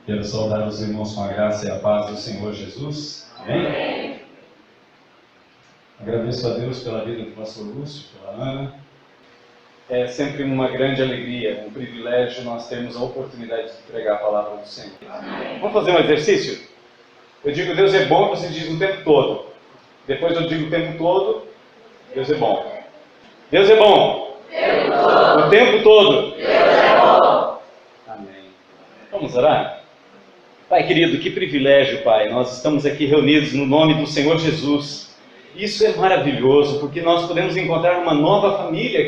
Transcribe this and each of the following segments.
Quero saudar os irmãos com a graça e a paz do Senhor Jesus. Amém? Agradeço a Deus pela vida do pastor Lúcio, pela Ana. É sempre uma grande alegria, um privilégio nós termos a oportunidade de pregar a palavra do Senhor. Vamos fazer um exercício? Eu digo Deus é bom, você diz o tempo todo. Depois eu digo o tempo todo, Deus é bom. Deus é bom. O tempo todo. Deus é bom. Amém. Vamos orar? Pai querido, que privilégio, Pai. Nós estamos aqui reunidos no nome do Senhor Jesus. Isso é maravilhoso, porque nós podemos encontrar uma nova família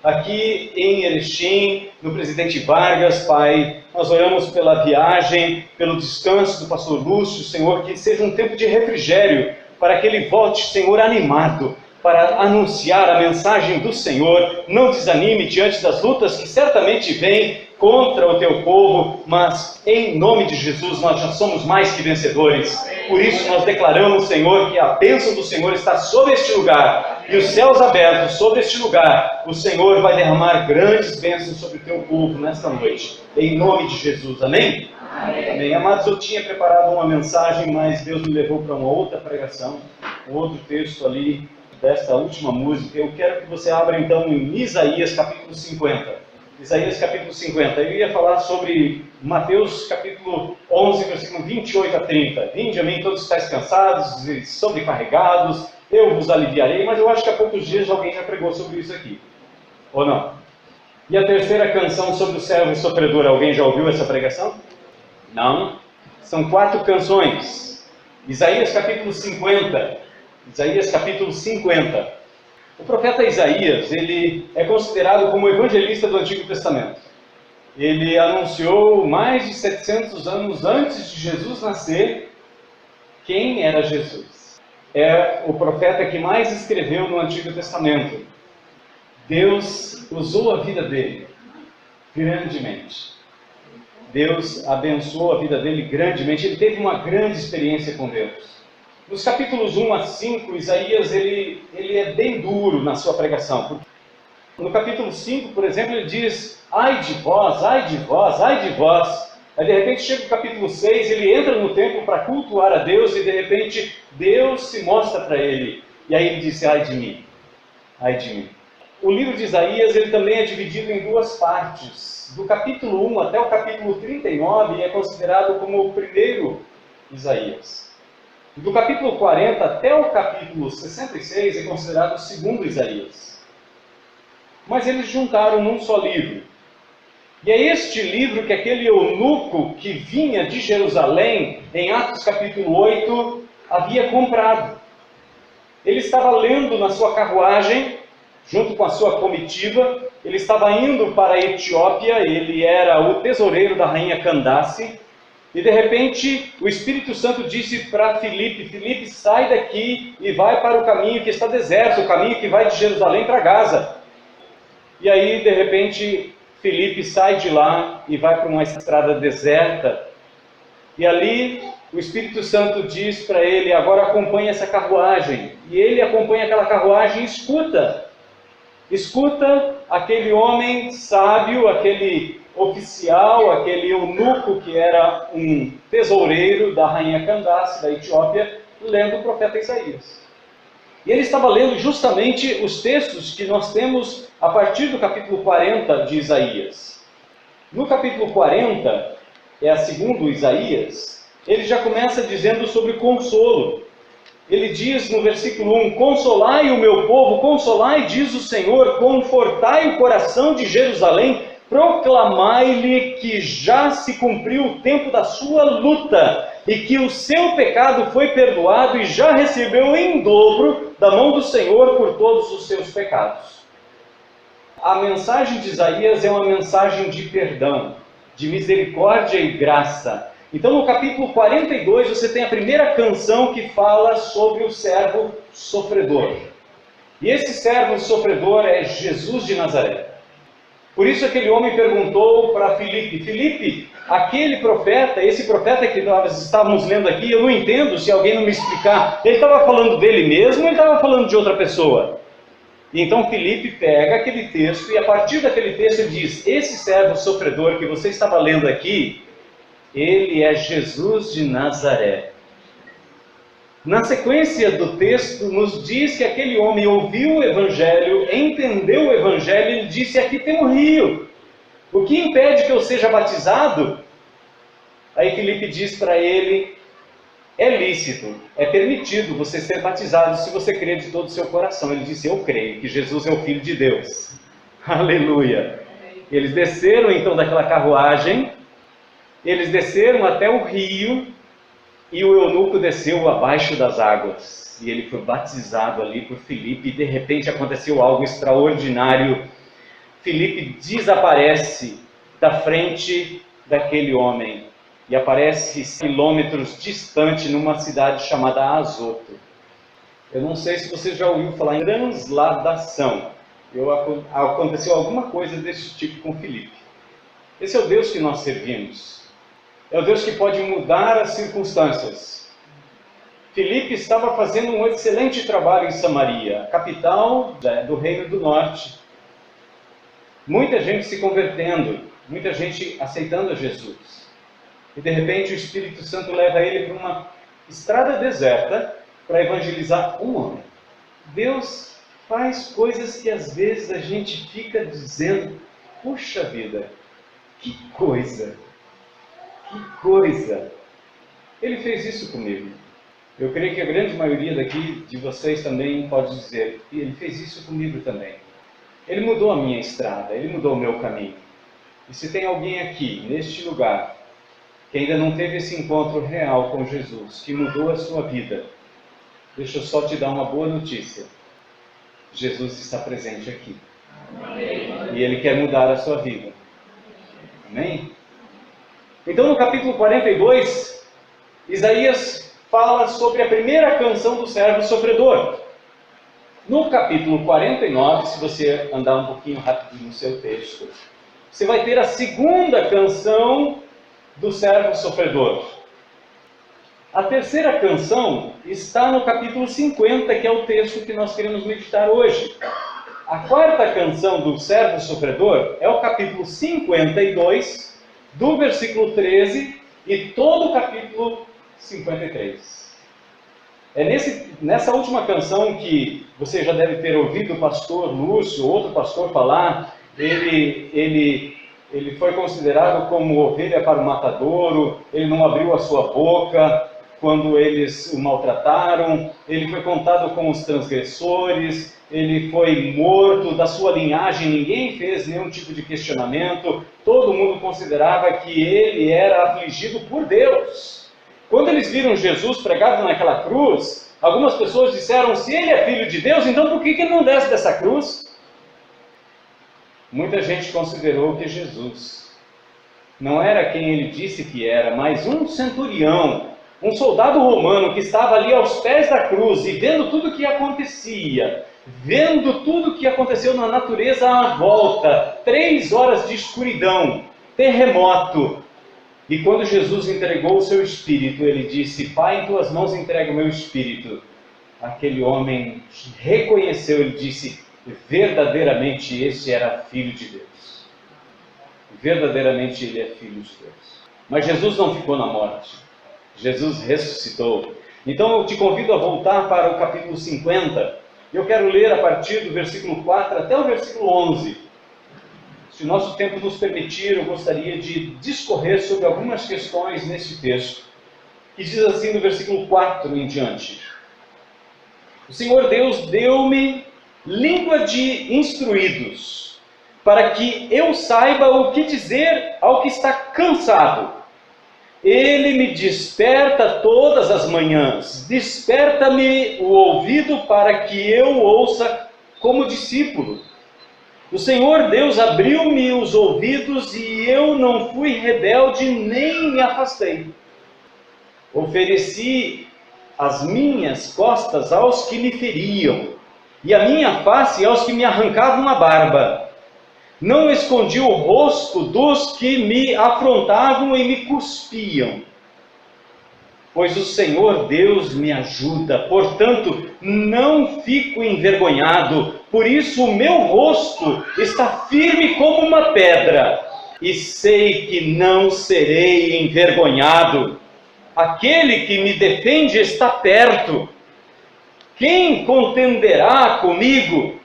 aqui em Erechim, no Presidente Vargas, Pai. Nós oramos pela viagem, pelo descanso do pastor Lúcio, Senhor, que seja um tempo de refrigério, para que ele volte, Senhor, animado, para anunciar a mensagem do Senhor. Não desanime diante das lutas que certamente vêm contra o teu povo, mas em nome de Jesus nós já somos mais que vencedores. Por isso nós declaramos, Senhor, que a bênção do Senhor está sobre este lugar, e os céus abertos sobre este lugar. O Senhor vai derramar grandes bênçãos sobre o teu povo nesta noite, em nome de Jesus, amém? Amém. Amados, eu tinha preparado uma mensagem, mas Deus me levou para uma outra pregação, um outro texto ali desta última música. Eu quero que você abra então em Isaías capítulo 50. Isaías capítulo 50. Eu ia falar sobre Mateus capítulo 11, versículo 28 a 30. Vinde a mim todos que estáis cansados e sobrecarregados, eu vos aliviarei. Mas eu acho que há poucos dias alguém já pregou sobre isso aqui. Ou não? E a terceira canção sobre o servo sofredor. Alguém já ouviu essa pregação? Não? São 4 canções. Isaías capítulo 50. Isaías capítulo 50. O profeta Isaías, ele é considerado como o evangelista do Antigo Testamento. Ele anunciou mais de 700 anos antes de Jesus nascer quem era Jesus. É o profeta que mais escreveu no Antigo Testamento. Deus usou a vida dele grandemente. Deus abençoou a vida dele grandemente. Ele teve uma grande experiência com Deus. Nos capítulos 1 a 5, Isaías ele é bem duro na sua pregação. No capítulo 5, por exemplo, ele diz: ai de vós, ai de vós, ai de vós. Aí de repente chega o capítulo 6, ele entra no templo para cultuar a Deus e de repente Deus se mostra para ele. E aí ele diz: ai de mim, ai de mim. O livro de Isaías ele também é dividido em 2 partes. Do capítulo 1 até o capítulo 39 é considerado como o primeiro Isaías. Do capítulo 40 até o capítulo 66 é considerado o segundo Isaías. Mas eles juntaram num só livro. E é este livro que aquele eunuco que vinha de Jerusalém, em Atos capítulo 8, havia comprado. Ele estava lendo na sua carruagem, junto com a sua comitiva. Ele estava indo para a Etiópia, ele era o tesoureiro da rainha Candace. E de repente o Espírito Santo disse para Filipe: Filipe, sai daqui e vai para o caminho que está deserto, o caminho que vai de Jerusalém para Gaza. E aí de repente Filipe sai de lá e vai para uma estrada deserta. E ali o Espírito Santo diz para ele: agora acompanhe essa carruagem. E ele acompanha aquela carruagem e escuta aquele homem sábio, aquele oficial, aquele eunuco que era um tesoureiro da rainha Candace, da Etiópia, lendo o profeta Isaías. E ele estava lendo justamente os textos que nós temos a partir do capítulo 40 de Isaías. No capítulo 40, segundo Isaías, ele já começa dizendo sobre consolo. Ele diz no versículo 1: consolai o meu povo, consolai, diz o Senhor, confortai o coração de Jerusalém, proclamai-lhe que já se cumpriu o tempo da sua luta, e que o seu pecado foi perdoado e já recebeu em dobro da mão do Senhor por todos os seus pecados. A mensagem de Isaías é uma mensagem de perdão, de misericórdia e graça. Então no capítulo 42 você tem a primeira canção que fala sobre o servo sofredor. E esse servo sofredor é Jesus de Nazaré. Por isso aquele homem perguntou para Filipe: Filipe, aquele profeta, esse profeta que nós estávamos lendo aqui, eu não entendo, se alguém não me explicar, ele estava falando dele mesmo ou ele estava falando de outra pessoa? E então Filipe pega aquele texto e a partir daquele texto ele diz: esse servo sofredor que você estava lendo aqui, Ele é Jesus de Nazaré. Na sequência do texto, nos diz que aquele homem ouviu o Evangelho, entendeu o Evangelho e disse: aqui tem um rio. O que impede que eu seja batizado? Aí Filipe diz para ele: é lícito, é permitido você ser batizado se você crer de todo o seu coração. Ele disse: eu creio que Jesus é o Filho de Deus. Aleluia! Eles desceram então daquela carruagem, eles desceram até o rio, e o eunuco desceu abaixo das águas. E ele foi batizado ali por Filipe, e de repente aconteceu algo extraordinário. Filipe desaparece da frente daquele homem, e aparece quilômetros distante numa cidade chamada Azoto. Eu não sei se você já ouviu falar em transladação. Aconteceu alguma coisa desse tipo com Filipe. Esse é o Deus que nós servimos. É o Deus que pode mudar as circunstâncias. Filipe estava fazendo um excelente trabalho em Samaria, capital do Reino do Norte. Muita gente se convertendo, muita gente aceitando a Jesus. E de repente o Espírito Santo leva ele para uma estrada deserta para evangelizar um homem. Deus faz coisas que às vezes a gente fica dizendo: puxa vida, que coisa, que coisa. Ele fez isso comigo. Eu creio que a grande maioria daqui de vocês também pode dizer: e ele fez isso comigo também. Ele mudou a minha estrada, ele mudou o meu caminho. E se tem alguém aqui, neste lugar, que ainda não teve esse encontro real com Jesus, que mudou a sua vida, deixa eu só te dar uma boa notícia. Jesus está presente aqui. Amém. E Ele quer mudar a sua vida. Amém? Então no capítulo 42, Isaías fala sobre a primeira canção do servo sofredor. No capítulo 49, se você andar um pouquinho rápido no seu texto, você vai ter a segunda canção do servo sofredor. A terceira canção está no capítulo 50, que é o texto que nós queremos meditar hoje. A quarta canção do servo sofredor é o capítulo 52, do versículo 13 e todo o capítulo 53. É nessa última canção que você já deve ter ouvido o pastor Lúcio, outro pastor, falar. Ele foi considerado como ovelha para o matadouro, ele não abriu a sua boca quando eles o maltrataram, ele foi contado com os transgressores, ele foi morto, da sua linhagem ninguém fez nenhum tipo de questionamento, todo mundo considerava que ele era afligido por Deus. Quando eles viram Jesus pregado naquela cruz, algumas pessoas disseram: se ele é filho de Deus, então por que ele não desce dessa cruz? Muita gente considerou que Jesus não era quem ele disse que era, mas um centurião, um soldado romano que estava ali aos pés da cruz e vendo tudo o que acontecia, vendo tudo o que aconteceu na natureza à volta, 3 horas de escuridão, terremoto. E quando Jesus entregou o seu espírito, ele disse: Pai, em tuas mãos entrego o meu espírito. Aquele homem reconheceu, ele disse: verdadeiramente este era filho de Deus. Verdadeiramente ele é filho de Deus. Mas Jesus não ficou na morte. Jesus ressuscitou. Então eu te convido a voltar para o capítulo 50. Eu quero ler a partir do versículo 4 até o versículo 11. Se o nosso tempo nos permitir, eu gostaria de discorrer sobre algumas questões nesse texto, que diz assim no versículo 4 em diante: o Senhor Deus deu-me língua de instruídos, para que eu saiba o que dizer ao que está cansado. Ele me desperta todas as manhãs, desperta-me o ouvido para que eu ouça como discípulo. O Senhor Deus abriu-me os ouvidos e eu não fui rebelde nem me afastei. Ofereci as minhas costas aos que me feriam e a minha face aos que me arrancavam a barba. Não escondi o rosto dos que me afrontavam e me cuspiam. Pois o Senhor Deus me ajuda, portanto não fico envergonhado. Por isso o meu rosto está firme como uma pedra. e sei que não serei envergonhado. Aquele que me defende está perto. Quem contenderá comigo?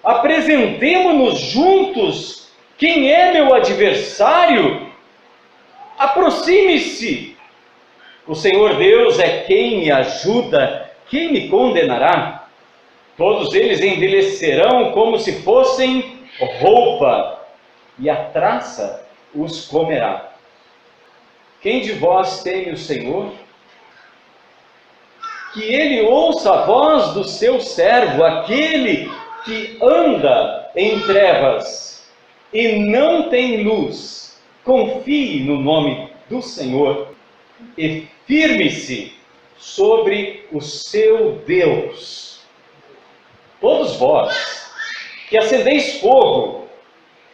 Apresentemo-nos juntos. Quem é meu adversário? Aproxime-se. O Senhor Deus é quem me ajuda. Quem me condenará? Todos eles envelhecerão como se fossem roupa, e a traça os comerá. Quem de vós teme o Senhor? Que ele ouça a voz do seu servo, aquele que anda em trevas e não tem luz. Confie no nome do Senhor e firme-se sobre o seu Deus. Todos vós que acendeis fogo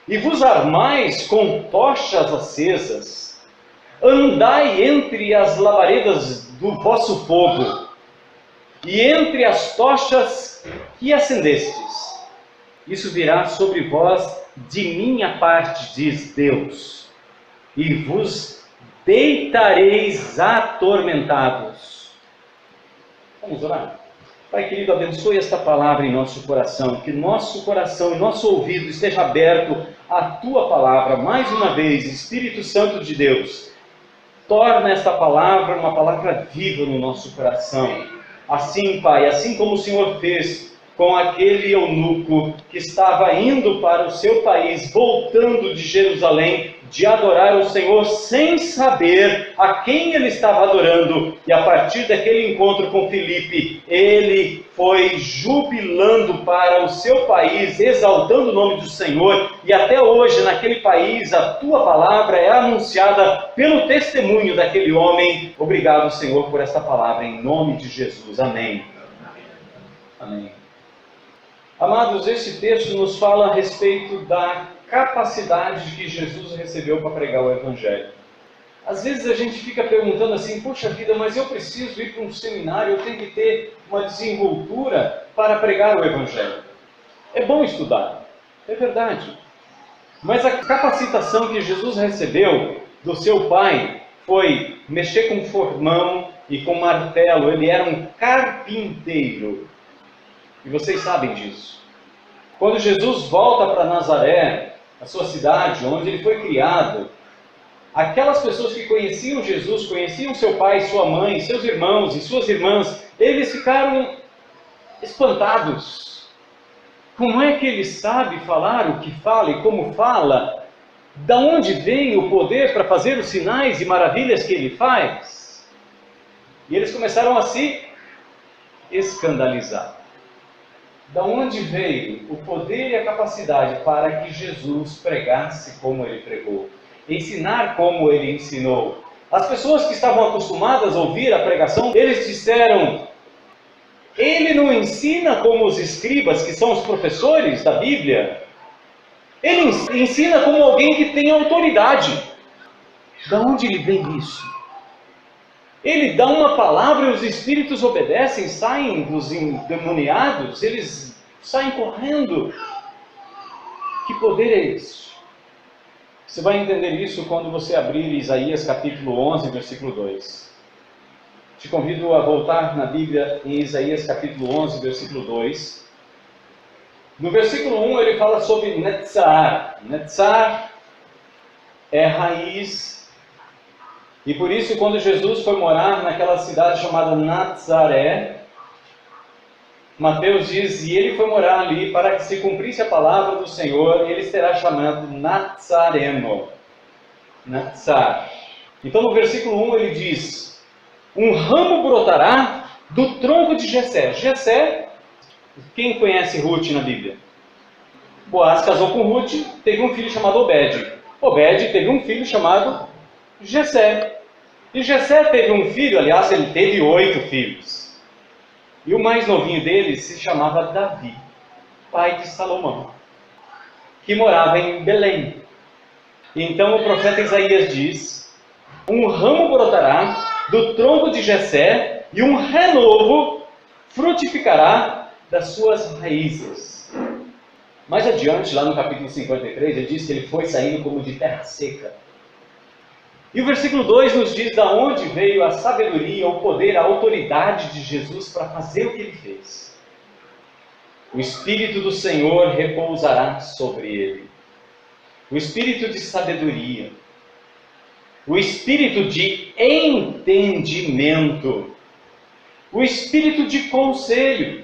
e vos armais com tochas acesas, andai entre as labaredas do vosso fogo e entre as tochas que acendestes. Isso virá sobre vós de minha parte, diz Deus, e vos deitareis atormentados. Vamos orar? Pai querido, abençoe esta palavra em nosso coração, que nosso coração e nosso ouvido esteja aberto à Tua palavra. Mais uma vez, Espírito Santo de Deus, torna esta palavra uma palavra viva no nosso coração. Assim, Pai, assim como o Senhor fez com aquele eunuco que estava indo para o seu país, voltando de Jerusalém, de adorar o Senhor sem saber a quem ele estava adorando, e a partir daquele encontro com Filipe, ele foi jubilando para o seu país, exaltando o nome do Senhor, e até hoje naquele país a Tua palavra é anunciada pelo testemunho daquele homem. Obrigado, Senhor, por esta palavra, em nome de Jesus. Amém. Amém. Amados, esse texto nos fala a respeito da capacidade que Jesus recebeu para pregar o Evangelho. Às vezes a gente fica perguntando assim, poxa vida, mas eu preciso ir para um seminário, eu tenho que ter uma desenvoltura para pregar o Evangelho. É bom estudar, é verdade. Mas a capacitação que Jesus recebeu do seu Pai foi mexer com formão e com martelo. Ele era um carpinteiro. E vocês sabem disso. Quando Jesus volta para Nazaré, a sua cidade, onde ele foi criado, aquelas pessoas que conheciam Jesus, conheciam seu pai, sua mãe, seus irmãos e suas irmãs, eles ficaram espantados. Como é que ele sabe falar o que fala e como fala? Da onde vem o poder para fazer os sinais e maravilhas que ele faz? E eles começaram a se escandalizar. Da onde veio o poder e a capacidade para que Jesus pregasse como ele pregou, ensinar como ele ensinou? As pessoas que estavam acostumadas a ouvir a pregação, eles disseram, ele não ensina como os escribas, que são os professores da Bíblia. Ele ensina como alguém que tem autoridade. Da onde ele vem isso? Ele dá uma palavra e os espíritos obedecem, saem dos endemoniados, eles saem correndo. Que poder é esse? Você vai entender isso quando você abrir Isaías capítulo 11, versículo 2. Te convido a voltar na Bíblia em Isaías capítulo 11, versículo 2. No versículo 1 ele fala sobre Netzar. Netzar é raiz. E por isso, quando Jesus foi morar naquela cidade chamada Nazaré, Mateus diz, e ele foi morar ali para que se cumprisse a palavra do Senhor, ele será chamado Nazareno. Natsar. Então no versículo 1 ele diz, um ramo brotará do tronco de Jessé. Jessé, quem conhece Ruth na Bíblia? Boaz casou com Ruth, teve um filho chamado Obed. Obed teve um filho chamado Jessé. E Jessé teve um filho, aliás, ele teve 8 filhos. E o mais novinho deles se chamava Davi, pai de Salomão, que morava em Belém. Então o profeta Isaías diz, um ramo brotará do tronco de Jessé e um renovo frutificará das suas raízes. Mais adiante, lá no capítulo 53, ele diz que ele foi saindo como de terra seca. E o versículo 2 nos diz da onde veio a sabedoria, o poder, a autoridade de Jesus para fazer o que ele fez. O Espírito do Senhor repousará sobre ele. O Espírito de sabedoria. O Espírito de entendimento. O Espírito de conselho.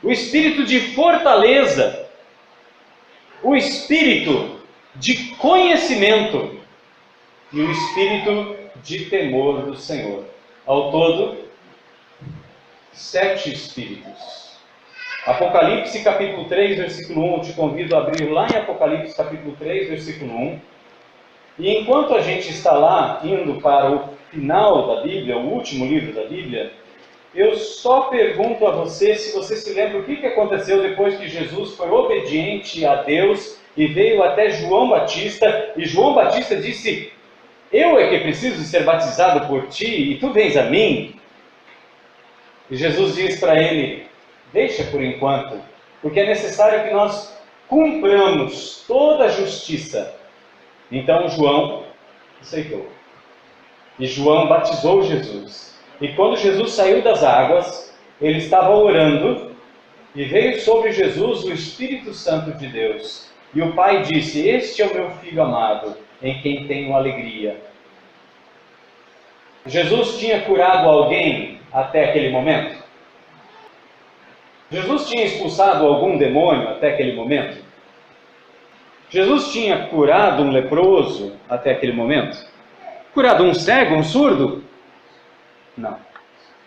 O Espírito de fortaleza. O Espírito de conhecimento. E o Espírito de temor do Senhor. Ao todo, 7 Espíritos. Apocalipse capítulo 3, versículo 1, eu te convido a abrir lá em Apocalipse capítulo 3, versículo 1. E enquanto a gente está lá, indo para o final da Bíblia, o último livro da Bíblia, eu só pergunto a você se você se lembra o que aconteceu depois que Jesus foi obediente a Deus e veio até João Batista, e João Batista disse: eu é que preciso ser batizado por ti e tu vens a mim? E Jesus diz para ele: deixa por enquanto, porque é necessário que nós cumpramos toda a justiça. Então João aceitou. E João batizou Jesus. E quando Jesus saiu das águas, ele estava orando e veio sobre Jesus o Espírito Santo de Deus. E o Pai disse: este é o meu Filho amado, em quem tenho alegria. Jesus tinha curado alguém até aquele momento? Jesus tinha expulsado algum demônio até aquele momento? Jesus tinha curado um leproso até aquele momento? Curado um cego, um surdo? Não.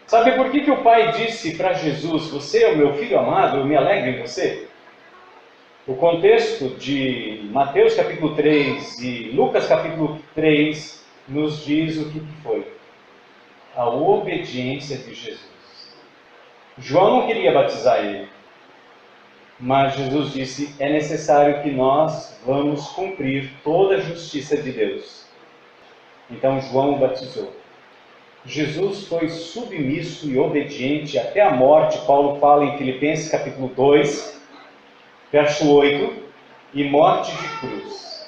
Sabe por que o Pai disse para Jesus: você é o meu Filho amado, eu me alegro em você? O contexto de Mateus capítulo 3 e Lucas capítulo 3 nos diz o que foi. A obediência de Jesus. João não queria batizar ele, mas Jesus disse: é necessário que nós vamos cumprir toda a justiça de Deus. Então João o batizou. Jesus foi submisso e obediente até a morte. Paulo fala em Filipenses capítulo 2, verso 8, e morte de cruz.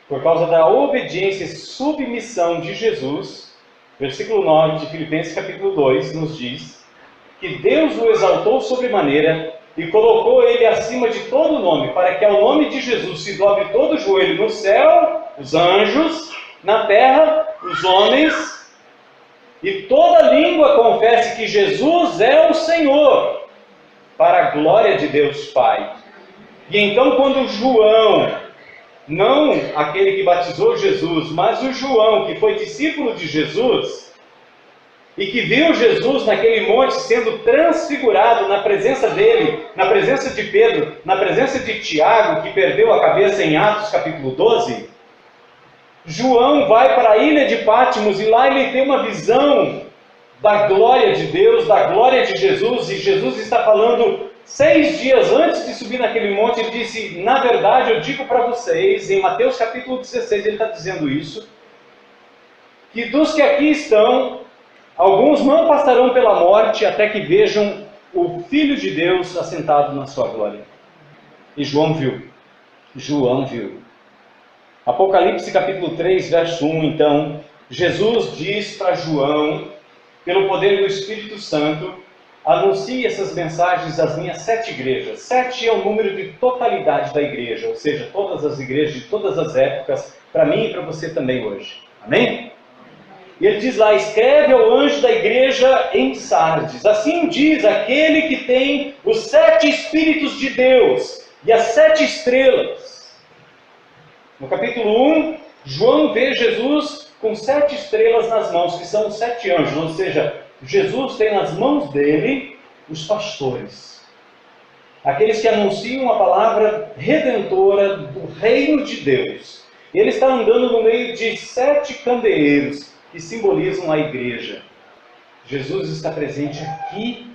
Por causa da obediência e submissão de Jesus, versículo 9 de Filipenses capítulo 2 nos diz que Deus o exaltou sobremaneira e colocou ele acima de todo nome, para que ao nome de Jesus se dobre todo o joelho no céu, os anjos, na terra, os homens, e toda língua confesse que Jesus é o Senhor, para a glória de Deus Pai. E então quando João, não aquele que batizou Jesus, mas o João, que foi discípulo de Jesus, e que viu Jesus naquele monte sendo transfigurado na presença dele, na presença de Pedro, na presença de Tiago, que perdeu a cabeça em Atos capítulo 12, João vai para a ilha de Patmos e lá ele tem uma visão da glória de Deus, da glória de Jesus, e Jesus está falando 6 dias antes de subir naquele monte. Ele disse: na verdade eu digo para vocês, em Mateus capítulo 16 ele está dizendo isso, que dos que aqui estão, alguns não passarão pela morte até que vejam o Filho de Deus assentado na sua glória. E João viu. João viu. Apocalipse capítulo 3, verso 1, então, Jesus diz para João, pelo poder do Espírito Santo: anuncie essas mensagens às minhas 7 igrejas. 7 é o número de totalidade da igreja, ou seja, todas as igrejas de todas as épocas, para mim e para você também hoje. Amém? E ele diz lá: escreve ao anjo da igreja em Sardes: assim diz aquele que tem os 7 Espíritos de Deus e as 7 estrelas. No capítulo 1, João vê Jesus com 7 estrelas nas mãos, que são os 7 anjos, ou seja, Jesus tem nas mãos dele os pastores, aqueles que anunciam a palavra redentora do reino de Deus. E ele está andando no meio de 7 candeeiros, que simbolizam a igreja. Jesus está presente aqui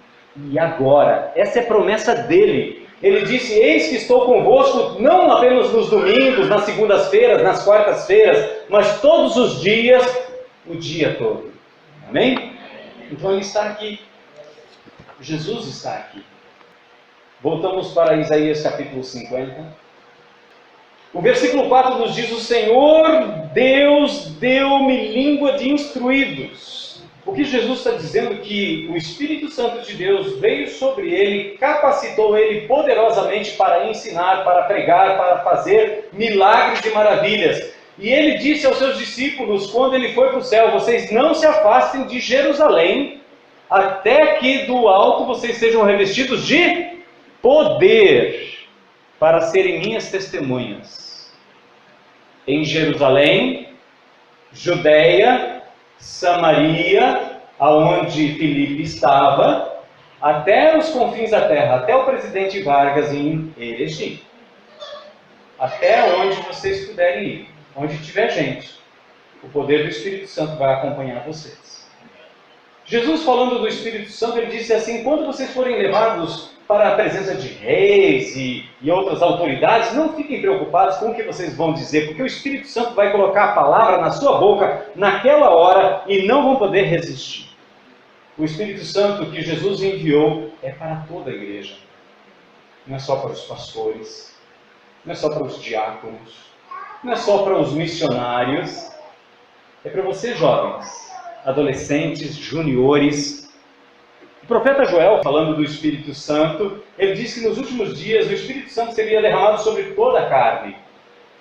e agora. Essa é a promessa dele. Ele disse: eis que estou convosco não apenas nos domingos, nas segundas-feiras, nas quartas-feiras, mas todos os dias, o dia todo. Amém? Então ele está aqui. Jesus está aqui. Voltamos para Isaías capítulo 50. O versículo 4 nos diz: o Senhor Deus deu-me língua de instruídos. O que Jesus está dizendo? Que o Espírito Santo de Deus veio sobre ele, capacitou ele poderosamente para ensinar, para pregar, para fazer milagres e maravilhas. E ele disse aos seus discípulos, quando ele foi para o céu: vocês não se afastem de Jerusalém, até que do alto vocês sejam revestidos de poder, para serem minhas testemunhas em Jerusalém, Judeia, Samaria, aonde Filipe estava, até os confins da terra, até o presidente Vargas em Erechim. Até onde vocês puderem ir, onde tiver gente, o poder do Espírito Santo vai acompanhar vocês. Jesus, falando do Espírito Santo, ele disse assim: quando vocês forem levados para a presença de reis e outras autoridades, não fiquem preocupados com o que vocês vão dizer, porque o Espírito Santo vai colocar a palavra na sua boca naquela hora e não vão poder resistir. O Espírito Santo que Jesus enviou é para toda a igreja. Não é só para os pastores, não é só para os diáconos, não é só para os missionários, é para vocês jovens, adolescentes, juniores. O profeta Joel, falando do Espírito Santo, ele disse que nos últimos dias o Espírito Santo seria derramado sobre toda a carne,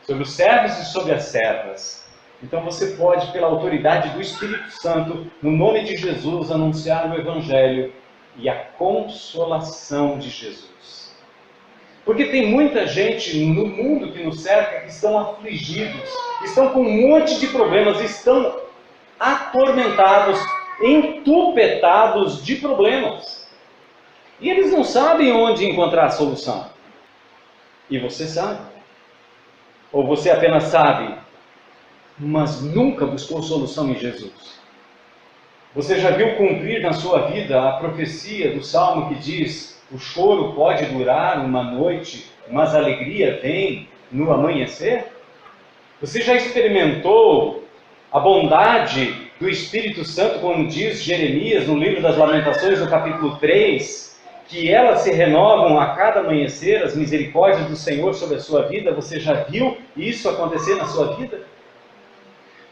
sobre os servos e sobre as servas. Então você pode, pela autoridade do Espírito Santo, no nome de Jesus, anunciar o Evangelho e a consolação de Jesus. Porque tem muita gente no mundo que nos cerca que estão afligidos, estão com um monte de problemas, estão atormentados, entupetados de problemas. E eles não sabem onde encontrar a solução. E você sabe. Ou você apenas sabe, mas nunca buscou solução em Jesus. Você já viu cumprir na sua vida a profecia do Salmo que diz: o choro pode durar uma noite, mas a alegria vem no amanhecer? Você já experimentou a bondade do Espírito Santo, como diz Jeremias no livro das Lamentações, no capítulo 3, que elas se renovam a cada amanhecer, as misericórdias do Senhor sobre a sua vida? Você já viu isso acontecer na sua vida?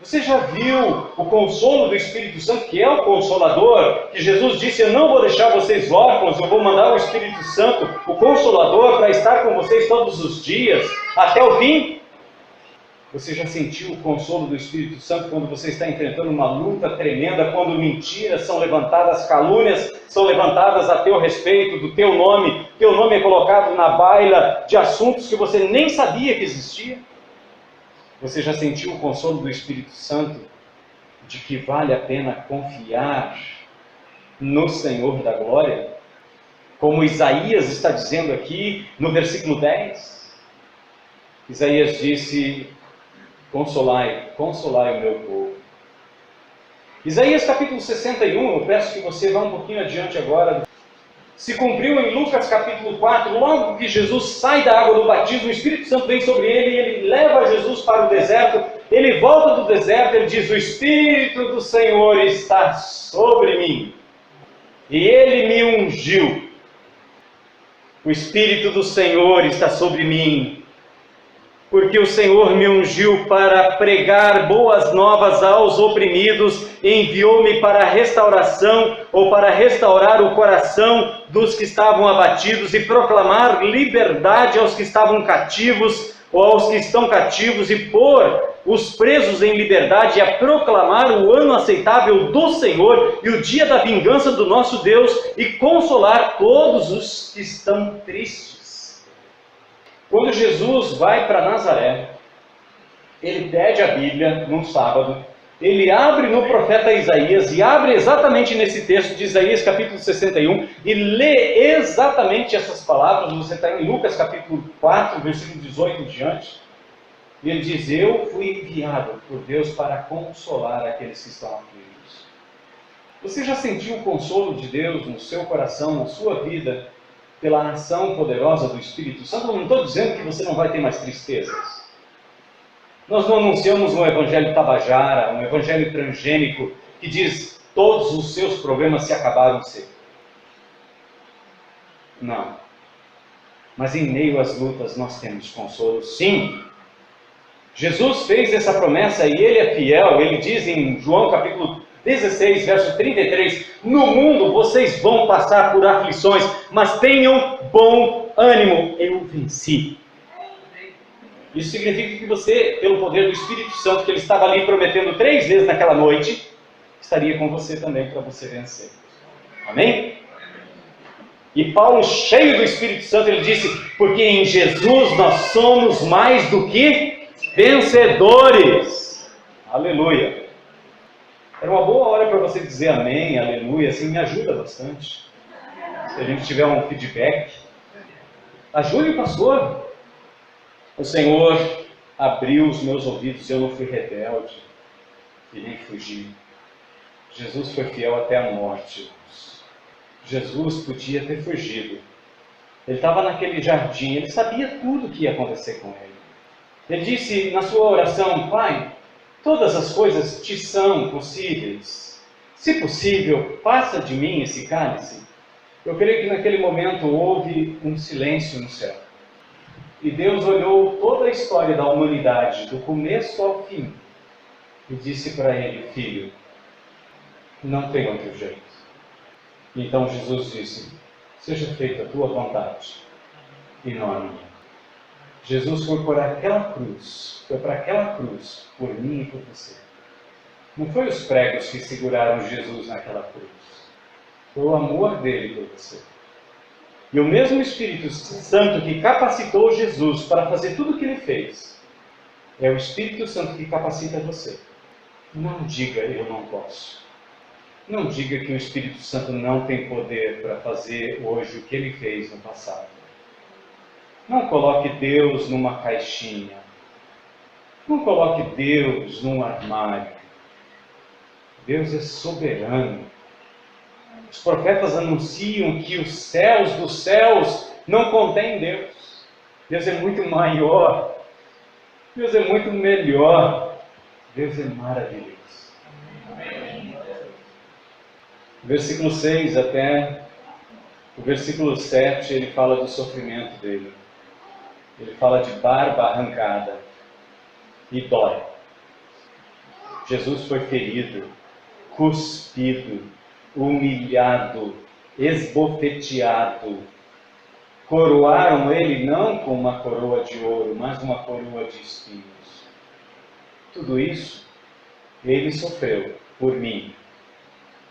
Você já viu o consolo do Espírito Santo, que é o Consolador, que Jesus disse: eu não vou deixar vocês órfãos, eu vou mandar o Espírito Santo, o Consolador, para estar com vocês todos os dias, até o fim? Você já sentiu o consolo do Espírito Santo quando você está enfrentando uma luta tremenda, quando mentiras são levantadas, calúnias são levantadas a teu respeito, do teu nome é colocado na baila de assuntos que você nem sabia que existia? Você já sentiu o consolo do Espírito Santo de que vale a pena confiar no Senhor da glória? Como Isaías está dizendo aqui no versículo 10. Isaías disse: consolai, consolai o meu povo. Isaías capítulo 61, eu peço que você vá um pouquinho adiante agora. Se cumpriu em Lucas capítulo 4, logo que Jesus sai da água do batismo, o Espírito Santo vem sobre ele e ele leva Jesus para o deserto. Ele volta do deserto, ele diz: o Espírito do Senhor está sobre mim e ele me ungiu. O Espírito do Senhor está sobre mim, porque o Senhor me ungiu para pregar boas novas aos oprimidos, enviou-me para a restauração, ou para restaurar o coração dos que estavam abatidos, e proclamar liberdade aos que estavam cativos, ou aos que estão cativos, e pôr os presos em liberdade, e a proclamar o ano aceitável do Senhor, e o dia da vingança do nosso Deus, e consolar todos os que estão tristes. Quando Jesus vai para Nazaré, ele pede a Bíblia num sábado, ele abre no profeta Isaías, e abre exatamente nesse texto de Isaías capítulo 61, e lê exatamente essas palavras. Você está em Lucas capítulo 4, versículo 18 em diante, e ele diz: eu fui enviado por Deus para consolar aqueles que estão aflitos. Você já sentiu o consolo de Deus no seu coração, na sua vida, pela ação poderosa do Espírito Santo? Eu não estou dizendo que você não vai ter mais tristezas. Nós não anunciamos um evangelho tabajara, um evangelho transgênico, que diz: todos os seus problemas se acabaram cedo. Não. Mas em meio às lutas nós temos consolo, sim. Jesus fez essa promessa e Ele é fiel. Ele diz em João capítulo 16, verso 33, no mundo vocês vão passar por aflições, mas tenham bom ânimo, eu venci. Isso significa que você, pelo poder do Espírito Santo, que Ele estava ali prometendo 3 vezes naquela noite, estaria com você também para você vencer. Amém? E Paulo, cheio do Espírito Santo, ele disse, porque em Jesus nós somos mais do que vencedores. Aleluia. Era uma boa hora para você dizer amém, aleluia, assim me ajuda bastante. Se a gente tiver um feedback, ajude o pastor. O Senhor abriu os meus ouvidos e eu não fui rebelde e nem fugi. Jesus foi fiel até a morte. Jesus podia ter fugido. Ele estava naquele jardim, ele sabia tudo o que ia acontecer com ele. Ele disse na sua oração, Pai, todas as coisas te são possíveis. Se possível, passa de mim esse cálice. Eu creio que naquele momento houve um silêncio no céu. E Deus olhou toda a história da humanidade, do começo ao fim, e disse para ele, filho, não tem outro jeito. Então Jesus disse, seja feita a tua vontade, e não a minha. Jesus foi por aquela cruz, por mim e por você. Não foi os pregos que seguraram Jesus naquela cruz. Foi o amor dele por você. E o mesmo Espírito Santo que capacitou Jesus para fazer tudo o que ele fez, é o Espírito Santo que capacita você. Não diga, eu não posso. Não diga que o Espírito Santo não tem poder para fazer hoje o que ele fez no passado. Não coloque Deus numa caixinha. Não coloque Deus num armário. Deus é soberano. Os profetas anunciam que os céus dos céus não contêm Deus. Deus é muito maior. Deus é muito melhor. Deus é maravilhoso. Versículo 6 até o versículo 7, ele fala do sofrimento dele. Ele fala de barba arrancada e dói. Jesus foi ferido, cuspido, humilhado, esbofeteado. Coroaram ele não com uma coroa de ouro, mas uma coroa de espinhos. Tudo isso ele sofreu por mim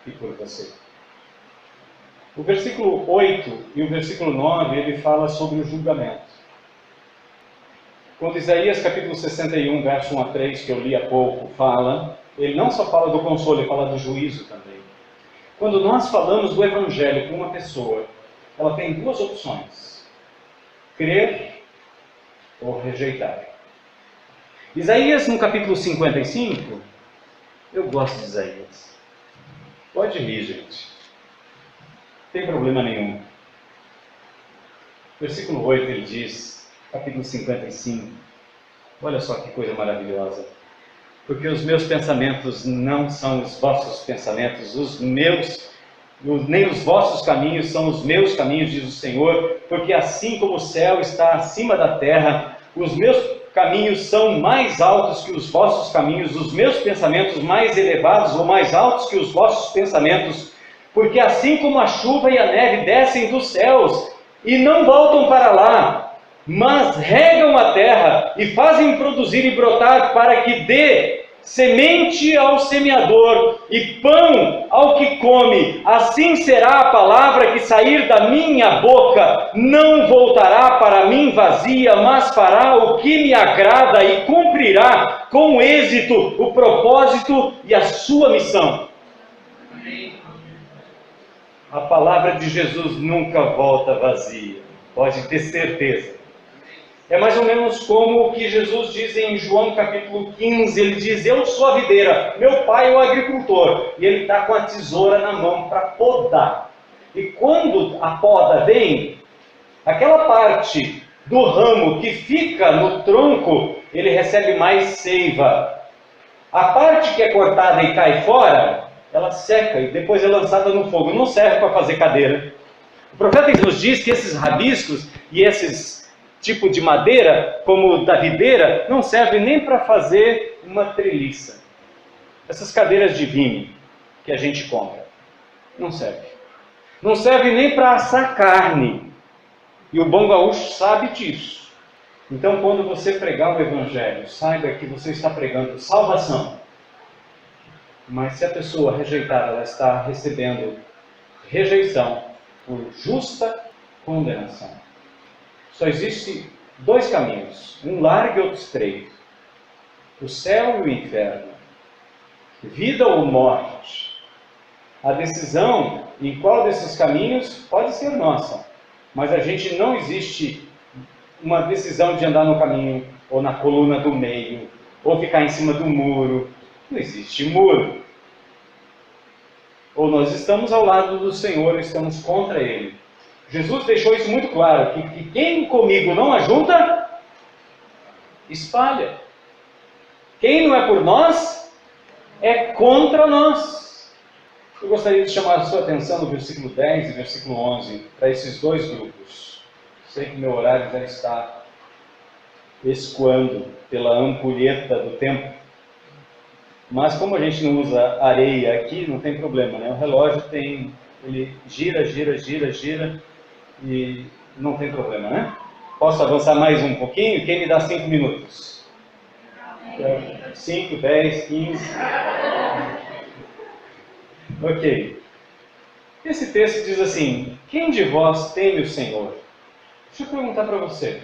e por você. O versículo 8 e o versículo 9, ele fala sobre o julgamento. Quando Isaías capítulo 61, verso 1 a 3, que eu li há pouco, fala, ele não só fala do consolo, ele fala do juízo também. Quando nós falamos do Evangelho com uma pessoa, ela tem 2 opções: crer ou rejeitar. Isaías, no capítulo 55, eu gosto de Isaías. Pode rir, gente. Não tem problema nenhum. Versículo 8, ele diz, capítulo 55, olha só que coisa maravilhosa. Porque os meus pensamentos não são os vossos pensamentos, nem os vossos caminhos são os meus caminhos, diz o Senhor, porque assim como o céu está acima da terra, os meus caminhos são mais altos que os vossos caminhos, os meus pensamentos mais elevados ou mais altos que os vossos pensamentos, porque assim como a chuva e a neve descem dos céus e não voltam para lá, mas regam a terra e fazem produzir e brotar para que dê semente ao semeador e pão ao que come, assim será a palavra que sair da minha boca, não voltará para mim vazia, mas fará o que me agrada e cumprirá com êxito o propósito e a sua missão. A palavra de Jesus nunca volta vazia, pode ter certeza. É mais ou menos como o que Jesus diz em João capítulo 15, ele diz, eu sou a videira, meu pai é o agricultor, e ele está com a tesoura na mão para podar. E quando a poda vem, aquela parte do ramo que fica no tronco, ele recebe mais seiva. A parte que é cortada e cai fora, ela seca e depois é lançada no fogo, não serve para fazer cadeira. O profeta nos diz que esses rabiscos e esses tipo de madeira, como o da videira, não servem nem para fazer uma treliça. Essas cadeiras de vinho que a gente compra, não serve. Não serve nem para assar carne. E o bom gaúcho sabe disso. Então, quando você pregar o Evangelho, saiba que você está pregando salvação. Mas se a pessoa rejeitar, ela está recebendo rejeição por justa condenação. Só existe dois caminhos, um largo e outro estreito. O céu e o inferno. Vida ou morte. A decisão em qual desses caminhos pode ser nossa. Mas a gente não existe uma decisão de andar no caminho, ou na coluna do meio, ou ficar em cima do muro. Não existe muro. Ou nós estamos ao lado do Senhor, ou estamos contra Ele. Jesus deixou isso muito claro, que quem comigo não ajunta, espalha. Quem não é por nós, é contra nós. Eu gostaria de chamar a sua atenção no versículo 10 e versículo 11, para esses dois grupos. Sei que meu horário já está escoando pela ampulheta do tempo. Mas como a gente não usa areia aqui, não tem problema, né? O relógio ele gira e não tem problema, né? Posso avançar mais um pouquinho? Quem me dá 5 minutos? 5, 10, 15... Ok. Esse texto diz assim: quem de vós teme o Senhor? Deixa eu perguntar para você.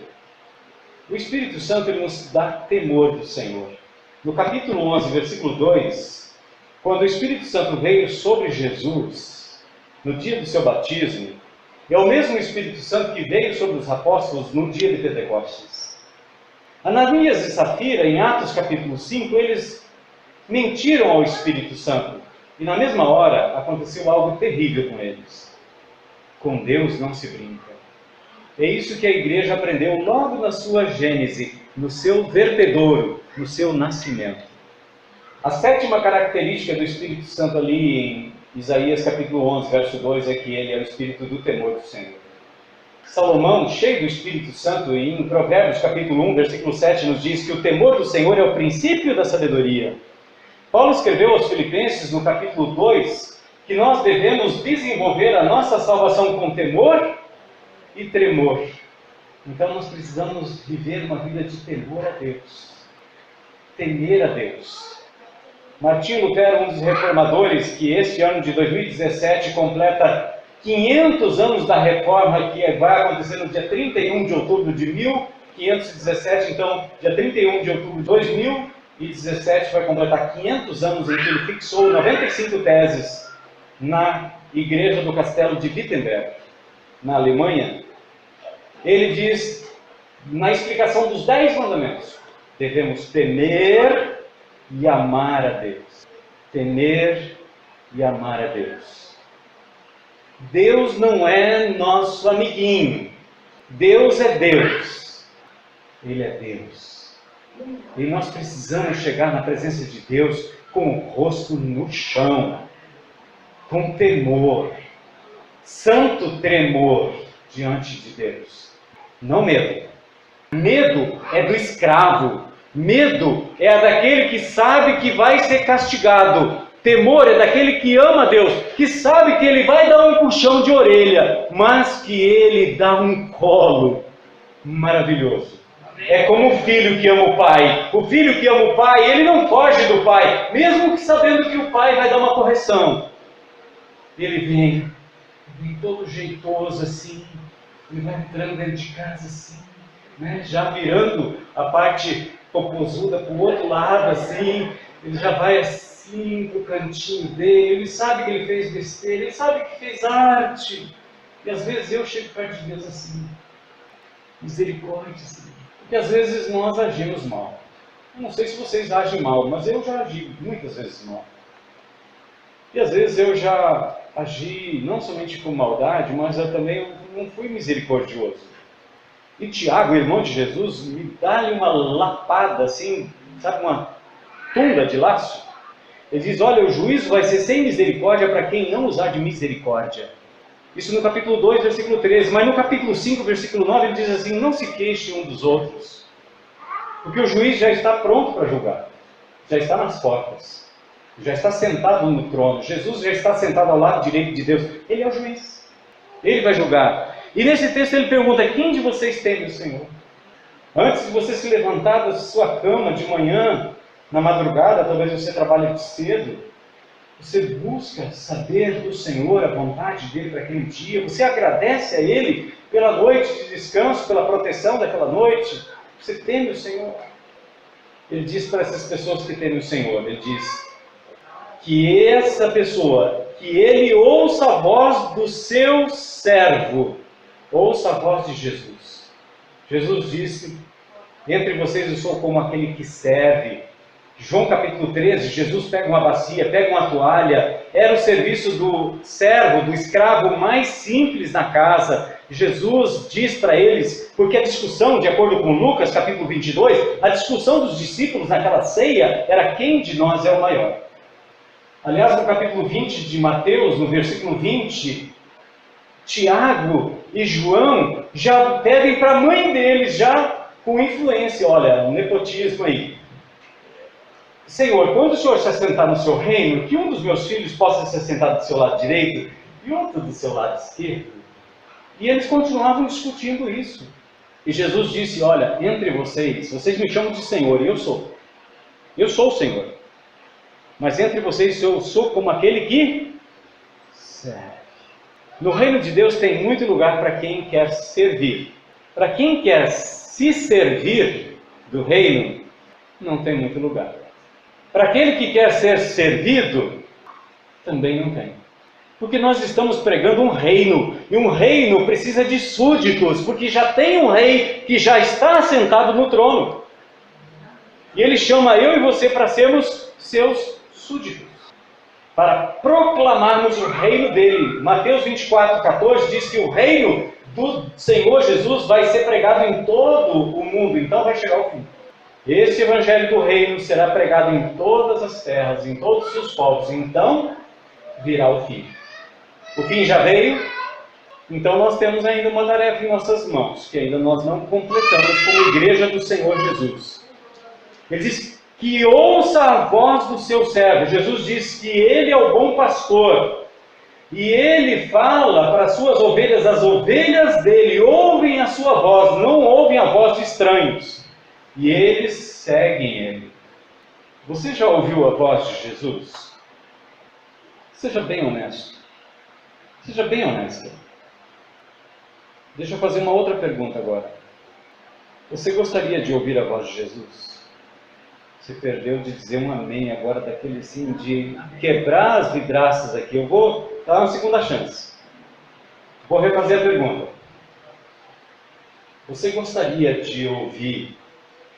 O Espírito Santo ele nos dá temor do Senhor. No capítulo 11, versículo 2, quando o Espírito Santo veio sobre Jesus, no dia do seu batismo, é o mesmo Espírito Santo que veio sobre os apóstolos no dia de Pentecostes. Ananias e Safira, em Atos capítulo 5, eles mentiram ao Espírito Santo. E na mesma hora aconteceu algo terrível com eles. Com Deus não se brinca. É isso que a igreja aprendeu logo na sua gênese, no seu vertedouro, no seu nascimento. A sétima característica do Espírito Santo ali em Isaías capítulo 11, verso 2, é que ele é o Espírito do temor do Senhor. Salomão, cheio do Espírito Santo, em Provérbios capítulo 1, versículo 7, nos diz que o temor do Senhor é o princípio da sabedoria. Paulo escreveu aos Filipenses, no capítulo 2, que nós devemos desenvolver a nossa salvação com temor e tremor. Então nós precisamos viver uma vida de temor a Deus. Temer a Deus. Martinho Lutero, um dos reformadores, que este ano de 2017 completa 500 anos da reforma, que vai acontecer no dia 31 de outubro de 1517, então dia 31 de outubro de 2017 vai completar 500 anos em que ele fixou 95 teses na igreja do castelo de Wittenberg, na Alemanha. Ele diz, na explicação dos 10 mandamentos, devemos temer e amar a Deus. Temer e amar a Deus. Deus não é nosso amiguinho. Deus é Deus. Ele é Deus. E nós precisamos chegar na presença de Deus com o rosto no chão, com temor, santo tremor diante de Deus. Não medo. Medo é do escravo. Medo é daquele que sabe que vai ser castigado. Temor é daquele que ama Deus, que sabe que ele vai dar um puxão de orelha, mas que ele dá um colo maravilhoso. É como o filho que ama o pai. O filho que ama o pai, ele não foge do pai, mesmo que sabendo que o pai vai dar uma correção. Ele vem todo jeitoso assim, ele vai entrando dentro de casa assim, né? Já virando a parte popozuda para o outro lado assim, ele já vai assim para o cantinho dele, ele sabe que ele fez besteira, ele sabe que fez arte. E às vezes eu chego perto de Deus assim, misericórdia, Senhor. Porque às vezes nós agimos mal. Eu não sei se vocês agem mal, mas eu já agi muitas vezes mal. E às vezes eu já agi não somente com maldade, mas eu também não fui misericordioso. E Tiago, irmão de Jesus, me dá-lhe uma lapada assim, sabe, uma tunda de laço. Ele diz, olha, o juízo vai ser sem misericórdia para quem não usar de misericórdia. Isso no capítulo 2, versículo 13. Mas no capítulo 5, versículo 9, ele diz assim: não se queixem um dos outros, porque o juiz já está pronto para julgar. Já está nas portas. Já está sentado no trono. Jesus já está sentado ao lado direito de Deus. Ele é o juiz. Ele vai julgar. E nesse texto ele pergunta: quem de vocês teme o Senhor? Antes de você se levantar da sua cama de manhã, na madrugada, talvez você trabalhe cedo, você busca saber do Senhor, a vontade dele para aquele dia. Você agradece a Ele pela noite de descanso, pela proteção daquela noite. Você teme o Senhor. Ele diz para essas pessoas que temem o Senhor, ele diz que essa pessoa, que ele ouça a voz do seu servo, ouça a voz de Jesus. Jesus disse: entre vocês eu sou como aquele que serve. João capítulo 13, Jesus pega uma bacia, pega uma toalha, era o serviço do servo, do escravo mais simples na casa. Jesus diz para eles, porque a discussão, de acordo com Lucas capítulo 22, a discussão dos discípulos naquela ceia era quem de nós é o maior. Aliás, no capítulo 20 de Mateus, no versículo 20, Tiago e João já pedem para a mãe deles, já com influência, olha, um nepotismo aí. Senhor, quando o Senhor se assentar no seu reino, que um dos meus filhos possa se assentar do seu lado direito e outro do seu lado esquerdo. E eles continuavam discutindo isso. E Jesus disse: olha, entre vocês me chamam de Senhor, e eu sou. Eu sou o Senhor. Mas entre vocês eu sou como aquele que serve. No reino de Deus tem muito lugar para quem quer servir. Para quem quer se servir do reino, não tem muito lugar. Para aquele que quer ser servido, também não tem. Porque nós estamos pregando um reino, e um reino precisa de súditos, porque já tem um rei que já está assentado no trono. E ele chama eu e você para sermos seus súditos, para proclamarmos o reino dele. Mateus 24:14 diz que o reino do Senhor Jesus vai ser pregado em todo o mundo, então vai chegar ao fim. Esse evangelho do reino será pregado em todas as terras, em todos os seus povos, então virá o fim. O fim já veio, então nós temos ainda uma tarefa em nossas mãos, que ainda nós não completamos como igreja do Senhor Jesus. Ele diz que ouça a voz do seu servo. Jesus diz que ele é o bom pastor, e ele fala para as suas ovelhas, as ovelhas dele ouvem a sua voz, não ouvem a voz de estranhos. E eles seguem ele. Você já ouviu a voz de Jesus? Seja bem honesto. Seja bem honesta. Deixa eu fazer uma outra pergunta agora. Você gostaria de ouvir a voz de Jesus? Você perdeu de dizer um amém agora, daquele assim, de quebrar as vidraças aqui. Eu vou dar uma segunda chance. Vou refazer a pergunta. Você gostaria de ouvir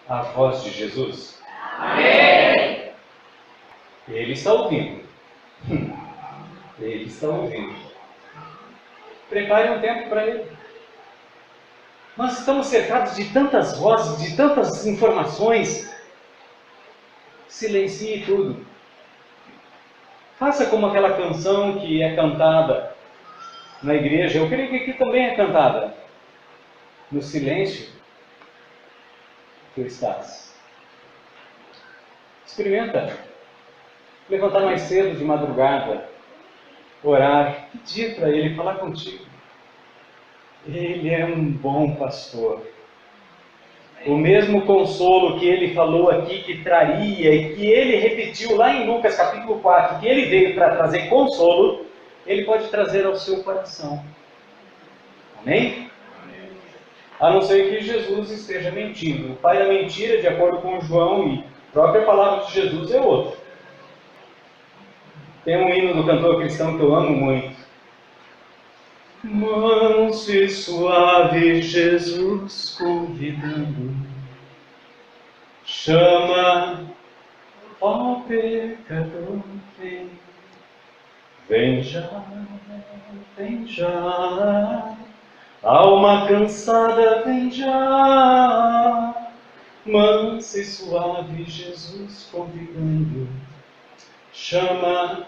a voz de Jesus? Amém! Ele está ouvindo. Ele está ouvindo. Prepare um tempo para ele. Nós estamos cercados de tantas vozes, de tantas informações. Silencie tudo. Faça como aquela canção que é cantada na igreja. Eu creio que aqui também é cantada. No silêncio, tu estás. Experimenta. Levantar mais cedo de madrugada. Orar. Pedir para Ele falar contigo. Ele é um bom pastor. O mesmo consolo que Ele falou aqui que traria e que Ele repetiu lá em Lucas capítulo 4, que Ele veio para trazer consolo, Ele pode trazer ao seu coração. Amém? A não ser que Jesus esteja mentindo. O pai da mentira, de acordo com João, e a própria palavra de Jesus é outro. Tem um hino do cantor cristão que eu amo muito. Manso e suave Jesus convidando, chama, ó pecador, vem, vem já, vem já, alma cansada, vem já, manso e suave Jesus convidando, chama,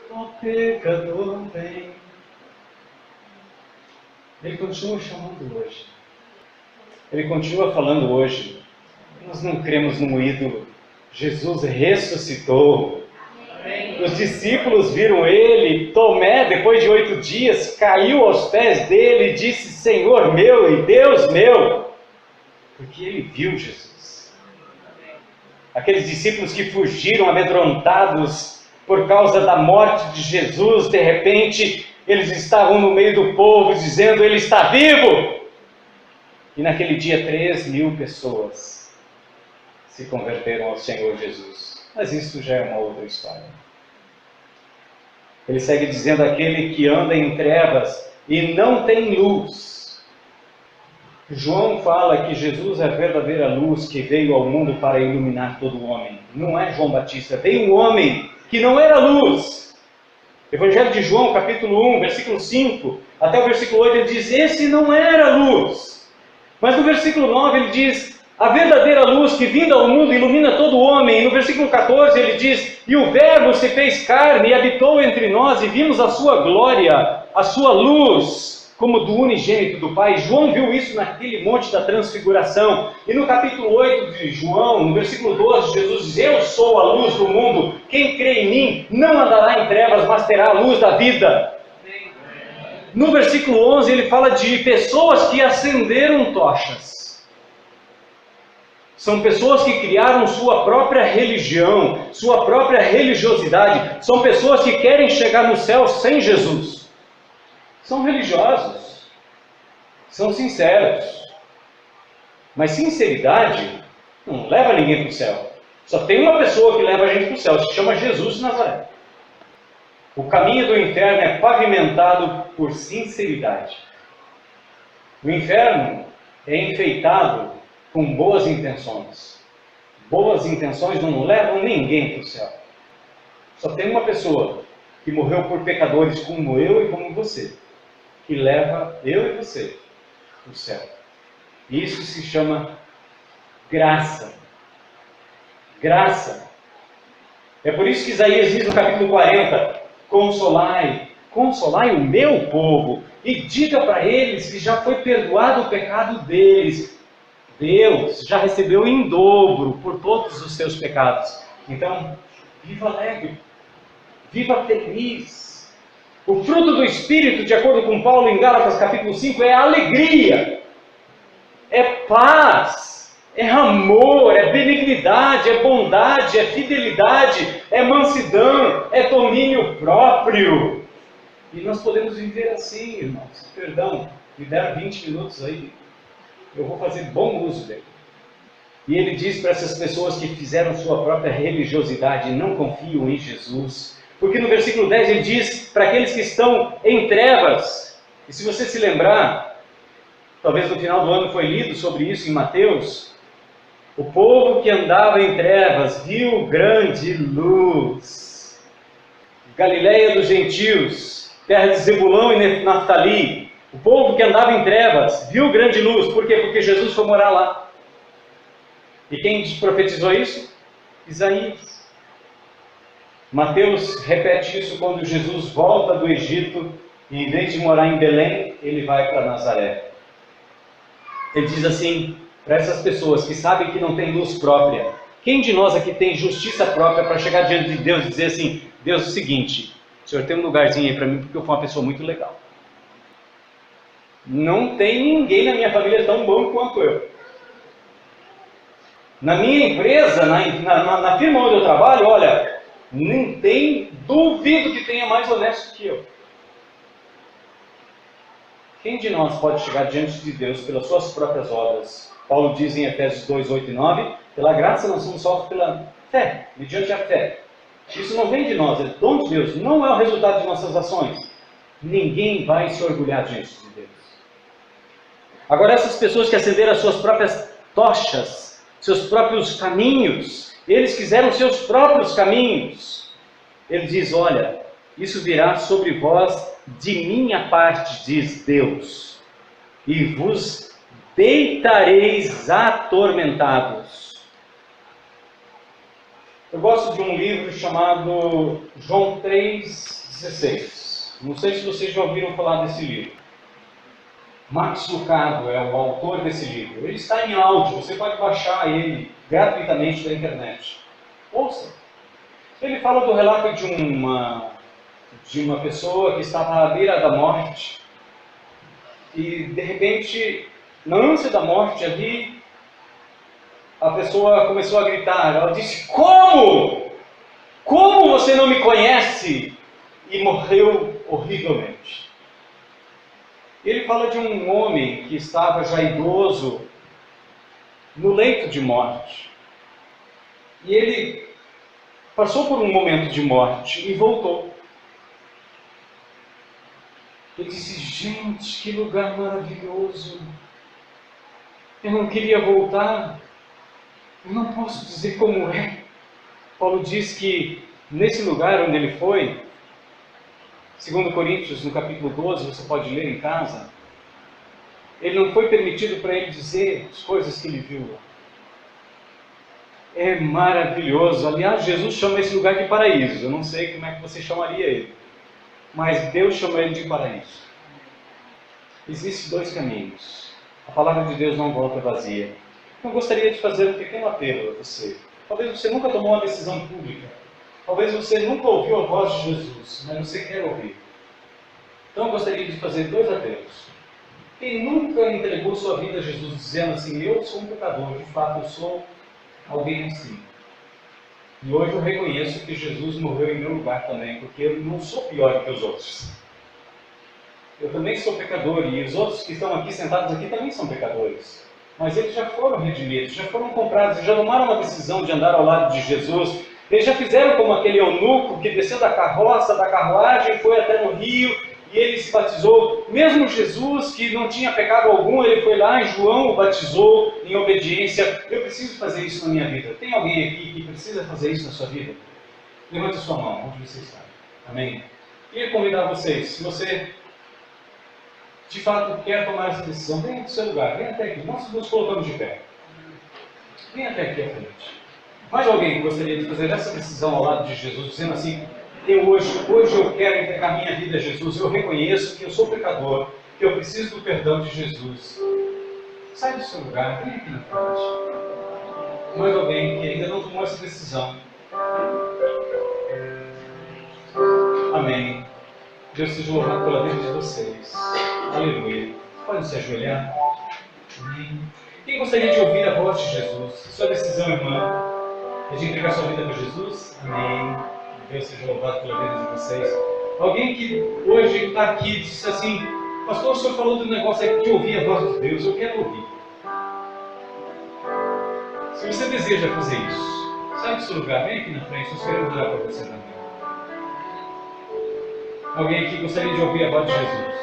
ó pecador, vem. Ele continua chamando hoje. Ele continua falando hoje. Nós não cremos num ídolo. Jesus ressuscitou. Os discípulos viram ele. Tomé, depois de 8 dias, caiu aos pés dele e disse: Senhor meu e Deus meu. Porque ele viu Jesus. Aqueles discípulos que fugiram amedrontados por causa da morte de Jesus, de repente, eles estavam no meio do povo dizendo: Ele está vivo! E naquele dia 3.000 pessoas se converteram ao Senhor Jesus. Mas isso já é uma outra história. Ele segue dizendo: aquele que anda em trevas e não tem luz. João fala que Jesus é a verdadeira luz que veio ao mundo para iluminar todo homem. Não é João Batista, veio um homem que não era luz. Evangelho de João, capítulo 1, versículo 5, até o versículo 8, ele diz: esse não era luz. Mas no versículo 9 ele diz: a verdadeira luz que vindo ao mundo ilumina todo homem. E no versículo 14 ele diz: e o Verbo se fez carne e habitou entre nós, e vimos a sua glória, a sua luz, como do unigênito do Pai. João viu isso naquele monte da transfiguração. E no capítulo 8 de João, no versículo 12, Jesus diz: eu sou a luz do mundo, quem crê em mim não andará em trevas, mas terá a luz da vida. No versículo 11 ele fala de pessoas que acenderam tochas. São pessoas que criaram sua própria religião, sua própria religiosidade. São pessoas que querem chegar no céu sem Jesus. São religiosos, são sinceros, mas sinceridade não leva ninguém para o céu. Só tem uma pessoa que leva a gente para o céu, se chama Jesus de Nazaré. O caminho do inferno é pavimentado por sinceridade. O inferno é enfeitado com boas intenções. Boas intenções não levam ninguém para o céu. Só tem uma pessoa que morreu por pecadores como eu e como você, que leva eu e você para o céu. Isso se chama graça. Graça. É por isso que Isaías diz no capítulo 40, consolai o meu povo e diga para eles que já foi perdoado o pecado deles. Deus já recebeu em dobro por todos os seus pecados. Então, viva alegre, viva feliz. O fruto do Espírito, de acordo com Paulo em Gálatas capítulo 5, é alegria, é paz, é amor, é benignidade, é bondade, é fidelidade, é mansidão, é domínio próprio. E nós podemos viver assim, irmãos. Perdão, me deram 20 minutos aí. Eu vou fazer bom uso dele. E ele diz para essas pessoas que fizeram sua própria religiosidade e não confiam em Jesus. Porque no versículo 10 ele diz para aqueles que estão em trevas. E se você se lembrar, talvez no final do ano foi lido sobre isso em Mateus. O povo que andava em trevas viu grande luz. Galileia dos gentios, terra de Zebulão e Naftali. O povo que andava em trevas viu grande luz. Por quê? Porque Jesus foi morar lá. E quem profetizou isso? Isaías. Mateus repete isso quando Jesus volta do Egito e em vez de morar em Belém, ele vai para Nazaré. Ele diz assim para essas pessoas que sabem que não tem luz própria: quem de nós aqui tem justiça própria para chegar diante de Deus e dizer assim: Deus, é o seguinte, o Senhor tem um lugarzinho aí para mim porque eu fui uma pessoa muito legal. Não tem ninguém na minha família tão bom quanto eu. Na minha empresa, na firma onde eu trabalho, olha, não tem, duvido que tenha mais honesto que eu. Quem de nós pode chegar diante de Deus pelas suas próprias obras? Paulo diz em Efésios 2, 8 e 9, pela graça nós somos salvos pela fé, mediante a fé. Isso não vem de nós, é dom de Deus, não é o resultado de nossas ações. Ninguém vai se orgulhar diante de Deus. Agora, essas pessoas que acenderam as suas próprias tochas, seus próprios caminhos, eles quiseram seus próprios caminhos. Ele diz: olha, isso virá sobre vós de minha parte, diz Deus, e vos deitareis atormentados. Eu gosto de um livro chamado João 3,16. Não sei se vocês já ouviram falar desse livro. Max Lucado é o autor desse livro. Ele está em áudio, você pode baixar ele gratuitamente da internet. Ouça. Ele fala do relato de uma pessoa que estava à beira da morte e, de repente, na ânsia da morte ali, a pessoa começou a gritar. Ela disse: Como? Como você não me conhece? E morreu horrivelmente. Ele fala de um homem que estava já idoso no leito de morte. E ele passou por um momento de morte e voltou. Ele disse: gente, que lugar maravilhoso. Eu não queria voltar. Eu não posso dizer como é. Paulo diz que nesse lugar onde ele foi, 2 Coríntios, no capítulo 12, você pode ler em casa, ele não foi permitido para ele dizer as coisas que ele viu. É maravilhoso. Aliás, Jesus chama esse lugar de paraíso. Eu não sei como é que você chamaria ele, mas Deus chama ele de paraíso. Existem dois caminhos. A palavra de Deus não volta vazia. Eu gostaria de fazer um pequeno apelo a você. Talvez você nunca tomou uma decisão pública. Talvez você nunca ouviu a voz de Jesus, mas você quer ouvir. Então eu gostaria de fazer dois apelos. Quem nunca entregou sua vida a Jesus dizendo assim: eu sou um pecador, de fato eu sou alguém assim. E hoje eu reconheço que Jesus morreu em meu lugar também, porque eu não sou pior do que os outros. Eu também sou pecador, e os outros que estão aqui sentados aqui também são pecadores. Mas eles já foram redimidos, já foram comprados, já tomaram uma decisão de andar ao lado de Jesus. Eles já fizeram como aquele eunuco que desceu da carroça, da carruagem, foi até no rio e ele se batizou. Mesmo Jesus, que não tinha pecado algum, ele foi lá e João o batizou em obediência. Eu preciso fazer isso na minha vida. Tem alguém aqui que precisa fazer isso na sua vida? Levante a sua mão, onde você está. Amém? Queria convidar vocês, se você de fato quer tomar essa decisão, venha do seu lugar, venha até aqui. Nós nos colocamos de pé. Venha até aqui à frente. Mais alguém que gostaria de fazer essa decisão ao lado de Jesus, dizendo assim: hoje eu quero entregar minha vida a Jesus, eu reconheço que eu sou pecador, que eu preciso do perdão de Jesus. Sai do seu lugar, vem aqui na frente. Mais alguém que ainda não tomou essa decisão. Amém. Deus seja louvado pela vida de vocês. Aleluia. Podem se ajoelhar. Amém. Quem gostaria de ouvir a voz de Jesus? Sua decisão, irmã, é de entregar sua vida para Jesus? Amém. Deus seja louvado pela vida de vocês. Alguém que hoje está aqui e disse assim: pastor, o senhor falou do negócio aí de ouvir a voz de Deus. Eu quero ouvir. Se você deseja fazer isso, sai do seu lugar, vem aqui na frente, nós queremos orar para você também. Alguém aqui gostaria de ouvir a voz de Jesus?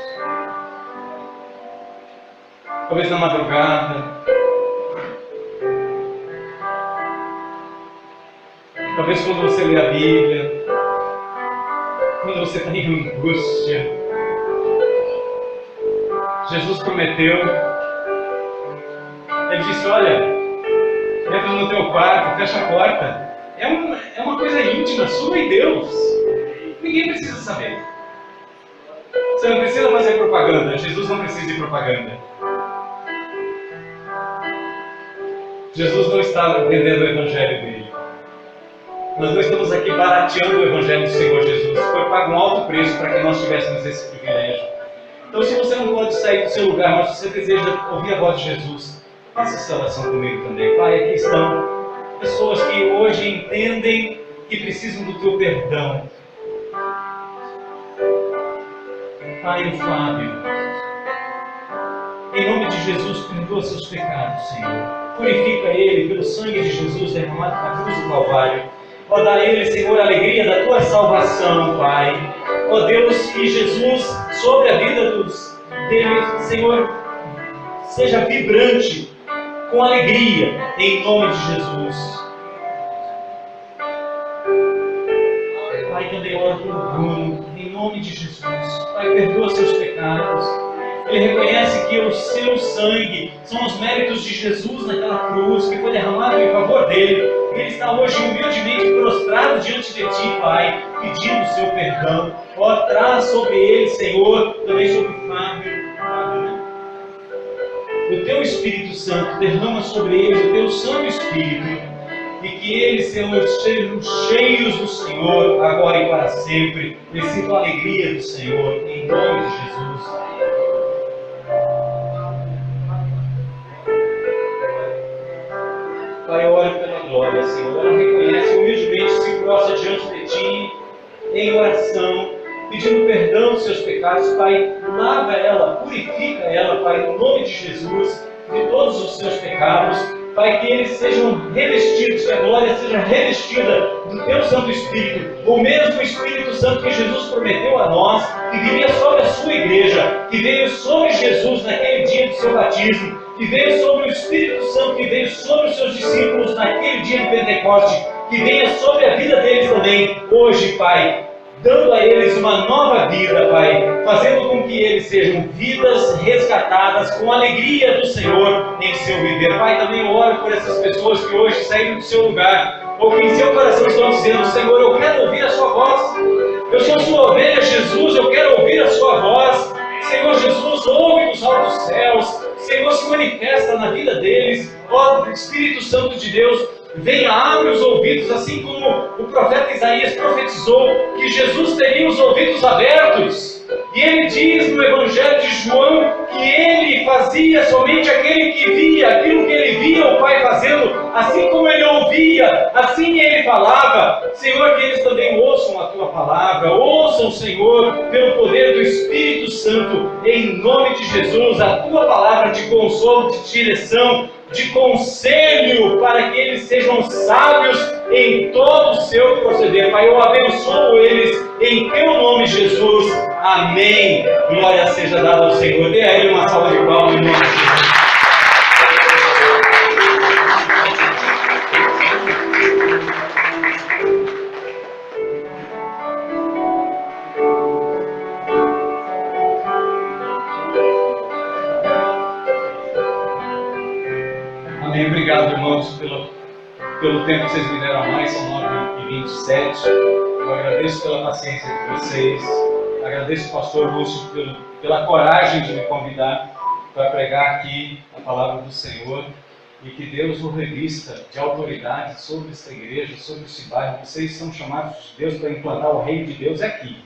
Talvez na madrugada. Talvez quando você lê a Bíblia. Quando você está em angústia. Jesus prometeu. Ele disse: olha, entra no teu quarto, fecha a porta. É uma coisa íntima, sua e Deus. Ninguém precisa saber. Você não precisa fazer propaganda. Jesus não precisa de propaganda. Jesus não está vendendo o Evangelho dele. Nós não estamos aqui barateando o Evangelho do Senhor Jesus. Foi pago um alto preço para que nós tivéssemos esse privilégio. Então, se você não pode sair do seu lugar, mas você deseja ouvir a voz de Jesus, faça essa oração comigo também. Pai, aqui estão pessoas que hoje entendem que precisam do teu perdão. Pai, o Fábio, em nome de Jesus, perdoa seus pecados, Senhor. Purifica ele pelo sangue de Jesus derramado na cruz do Calvário. Ó, dá a ele, Senhor, a alegria da tua salvação, Pai. Ó Deus, que Jesus, sobre a vida dele, Senhor, seja vibrante, com alegria, em nome de Jesus. Pai, também oro pelo Bruno, em nome de Jesus. Pai, perdoa seus pecados. Ele reconhece que o seu sangue são os méritos de Jesus naquela cruz, que foi derramado em favor dele. Ele está hoje humildemente prostrado diante de ti, Pai, pedindo o seu perdão. Ó, traz sobre ele, Senhor, também sobre o Fábio. o Teu Espírito Santo, derrama sobre eles o Teu Santo Espírito, e que eles sejam cheios do Senhor, agora e para sempre. Eu sinto a alegria do Senhor, em nome de Jesus. Pai, eu oro pela glória, Senhor. Ela reconhece, humildemente se prostra diante de Ti, em oração, pedindo perdão dos seus pecados. Pai, lava ela, purifica ela, Pai, no nome de Jesus, de todos os seus pecados. Pai, que eles sejam revestidos, que a glória seja revestida do Teu Santo Espírito, o mesmo Espírito Santo que Jesus prometeu a nós, que viria sobre a sua igreja, que veio sobre Jesus naquele dia do seu batismo, que veio sobre o Espírito Santo, que veio sobre os seus discípulos naquele dia de Pentecoste, que venha sobre a vida deles também, hoje, Pai, dando a eles uma nova vida, Pai, fazendo com que eles sejam vidas resgatadas com a alegria do Senhor em seu viver. Pai, também eu oro por essas pessoas que hoje saíram do seu lugar, ou que em seu coração estão dizendo: Senhor, eu quero ouvir a sua voz, eu sou sua ovelha, Jesus, eu quero ouvir a sua voz. Senhor Jesus, ouve dos altos céus, Senhor, se manifesta na vida deles. Ó Espírito Santo de Deus, venha, abre os ouvidos, assim como o profeta Isaías profetizou que Jesus teria os ouvidos abertos. E ele diz no Evangelho de João que ele fazia somente aquele que via, aquilo que ele via o Pai fazendo, assim como ele ouvia, assim ele falava. Senhor, que eles também ouçam a Tua palavra, ouçam, Senhor, pelo poder do Espírito Santo, em nome de Jesus, a Tua palavra de consolo, de direção, de conselho, para que eles sejam sábios em todo o seu proceder. Pai, eu abençoo eles em Teu nome, Jesus. Amém. Glória seja dada ao Senhor. Dê a Ele uma salva de palmas em nome de Jesus. Amém. Obrigado, irmãos, pelo tempo que vocês me deram a mais. São 9h27. Eu agradeço pela paciência de vocês. Agradeço ao pastor Lúcio pela coragem de me convidar para pregar aqui a palavra do Senhor, e que Deus o revista de autoridade sobre esta igreja, sobre esse bairro. Vocês são chamados de Deus para implantar o reino de Deus aqui.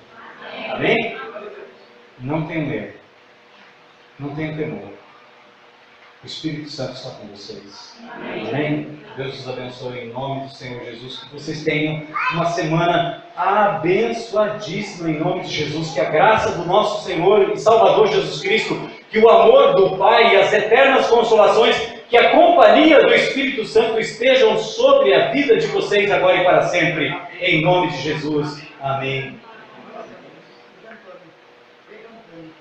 Amém? Não tenham medo. Não tenham temor. O Espírito Santo está com vocês. Amém? Deus os abençoe em nome do Senhor Jesus. Que vocês tenham uma semana abençoadíssima em nome de Jesus. Que a graça do nosso Senhor e Salvador Jesus Cristo, que o amor do Pai e as eternas consolações, que a companhia do Espírito Santo estejam sobre a vida de vocês agora e para sempre. Em nome de Jesus. Amém.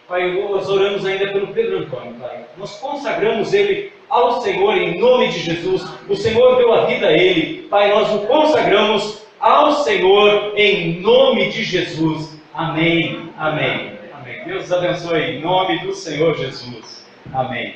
Pai, nós oramos ainda pelo Pedro Antônio, Pai. Nós consagramos ele ao Senhor em nome de Jesus. O Senhor deu a vida a ele. Pai, nós o consagramos ao Senhor em nome de Jesus. Amém, amém, amém. Deus os abençoe em nome do Senhor Jesus. Amém.